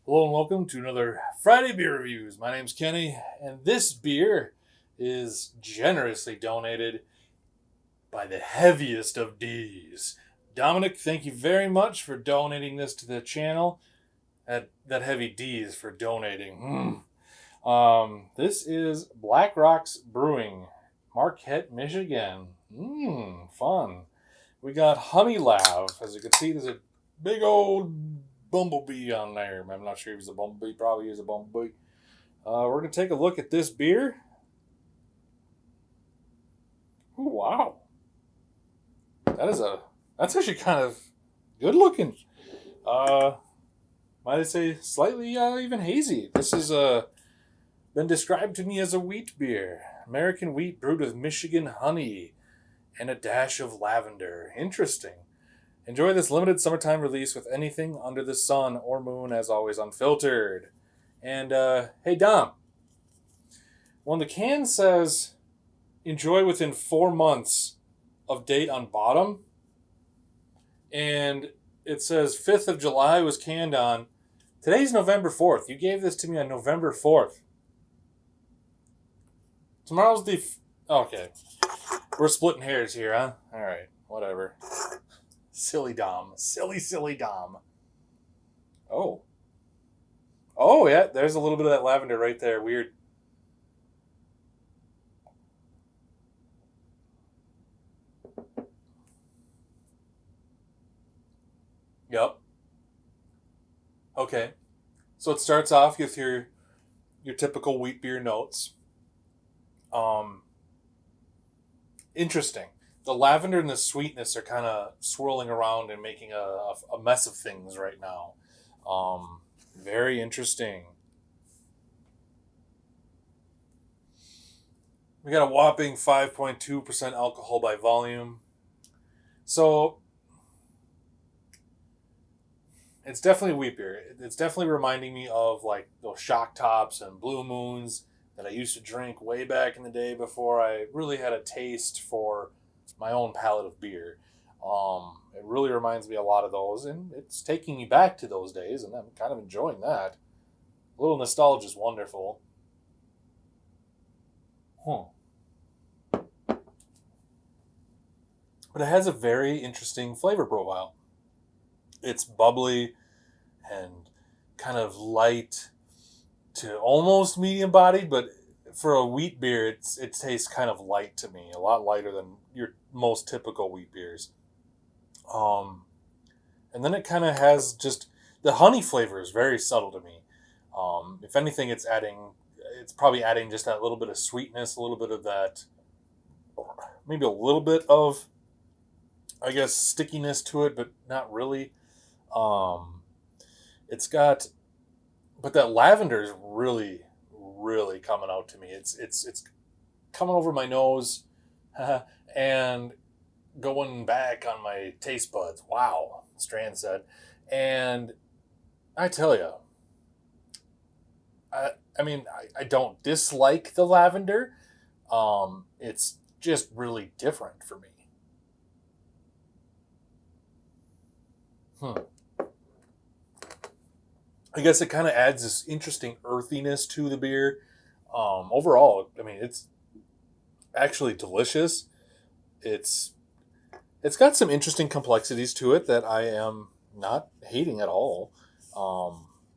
Hello and welcome to another Friday Beer Reviews. My name's Kenny, and this beer is generously donated by the heaviest of D's. Dominic, thank you very much for donating this to the channel. That heavy D is for donating. This is Blackrocks Brewing, Marquette, Michigan. Fun. We got Honey Lav. As you can see, there's a big old bumblebee on there. I'm not sure if he's a bumblebee. Probably is a bumblebee. We're going to take a look at this beer. Ooh, wow. That's actually kind of good looking. Might I say slightly even hazy. This has been described to me as a wheat beer. American wheat brewed with Michigan honey and a dash of lavender. Interesting. Enjoy this limited summertime release with anything under the sun or moon, as always unfiltered. And hey Dom, when the can says enjoy within 4 months of date on bottom, and it says 5th of July was canned on, today's November 4th. You gave this to me on November 4th. Tomorrow's the... Okay. We're splitting hairs here, huh? Alright, whatever. Silly Dom. Silly Dom. Oh. Oh, yeah, there's a little bit of that lavender right there. Weird. Yep. Okay. So it starts off with your typical wheat beer notes. Interesting. The lavender and the sweetness are kind of swirling around and making a mess of things right now. Very interesting. We got a whopping 5.2% alcohol by volume. So it's definitely wheat beer. It's definitely reminding me of like those shock tops and blue moons that I used to drink way back in the day before I really had a taste for my own palate of beer. It really reminds me a lot of those, and it's taking me back to those days, and I'm kind of enjoying that. A little nostalgia is wonderful. Huh. But it has a very interesting flavor profile. It's bubbly and kind of light to almost medium bodied, but for a wheat beer, it tastes kind of light to me, a lot lighter than your most typical wheat beers. And then it kind of has just the honey flavor is very subtle to me. If anything, it's probably adding just that little bit of sweetness, a little bit of that, maybe a little bit of, I guess, stickiness to it, but not really. It's got, but that lavender is really, really coming out to me. It's coming over my nose, and going back on my taste buds. Wow, Strand said. And I tell you, I don't dislike the lavender. It's just really different for me. I guess it kind of adds this interesting earthiness to the beer. Overall, I mean, it's actually delicious. It's got some interesting complexities to it that I am not hating at all.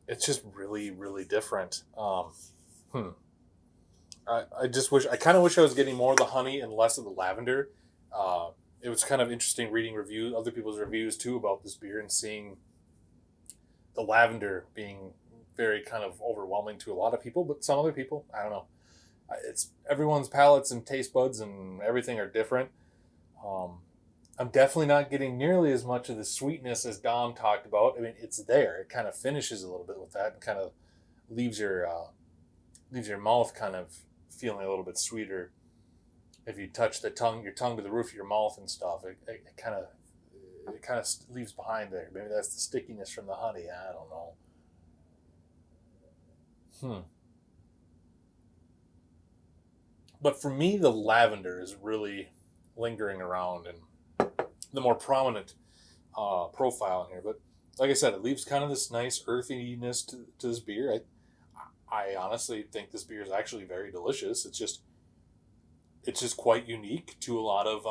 It's just really, really different. I kind of wish I was getting more of the honey and less of the lavender. It was kind of interesting reading other people's reviews too about this beer and seeing the lavender being very kind of overwhelming to a lot of people, but some other people, I don't know. It's everyone's palates and taste buds and everything are different. I'm definitely not getting nearly as much of the sweetness as Dom talked about. I mean, it's there. It kind of finishes a little bit with that and kind of leaves your mouth kind of feeling a little bit sweeter. If you touch your tongue to the roof of your mouth and stuff, it kind of leaves behind there. Maybe that's the stickiness from the honey. I don't know. But for me, the lavender is really lingering around and the more prominent profile in here. But like I said, it leaves kind of this nice earthiness to this beer. I honestly think this beer is actually very delicious. It's just quite unique to a lot of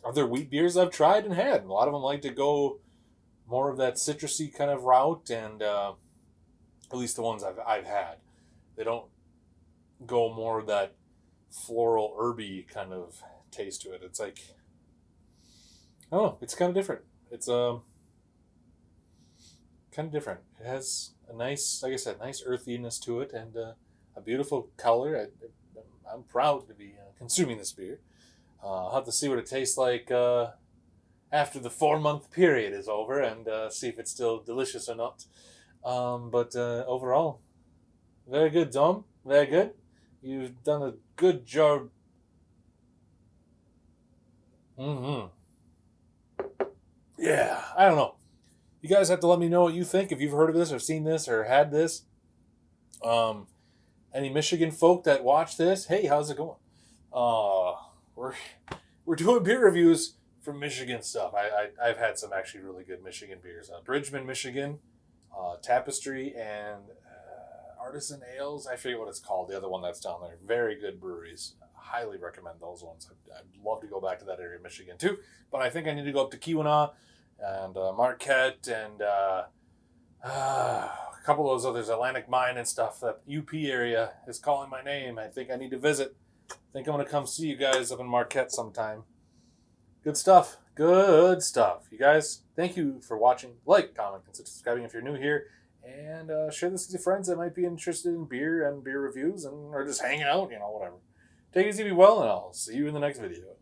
other wheat beers I've tried and had. And a lot of them like to go more of that citrusy kind of route, and at least the ones I've had, they don't go more of that floral herby kind of taste to it. It's like, oh, it's kind of different. It's kind of different. It has a nice, like I said, nice earthiness to it, and a beautiful color. I'm proud to be consuming this beer. I'll have to see what it tastes like after the 4-month period is over, and see if it's still delicious or not. But overall, very good, Dom. Very good. You've done a good job. Mm-hmm. Yeah, I don't know. You guys have to let me know what you think, if you've heard of this or seen this or had this. Any Michigan folk that watch this, hey, how's it going? We're doing beer reviews from Michigan stuff. I've had some actually really good Michigan beers. Bridgman, Michigan, Tapestry, and Artisan Ales. I forget what it's called. The other one that's down there. Very good breweries. Highly recommend those ones. I'd love to go back to that area of Michigan too. But I think I need to go up to Keweenaw and Marquette and a couple of those others, Atlantic Mine and stuff. That UP area is calling my name. I think I need to visit. I think I'm going to come see you guys up in Marquette sometime. Good stuff. Good stuff. You guys, thank you for watching. Like, comment, consider subscribing if you're new here. And share this with your friends that might be interested in beer and beer reviews, or just hanging out, whatever. Take it easy, be well, and I'll see you in the next video.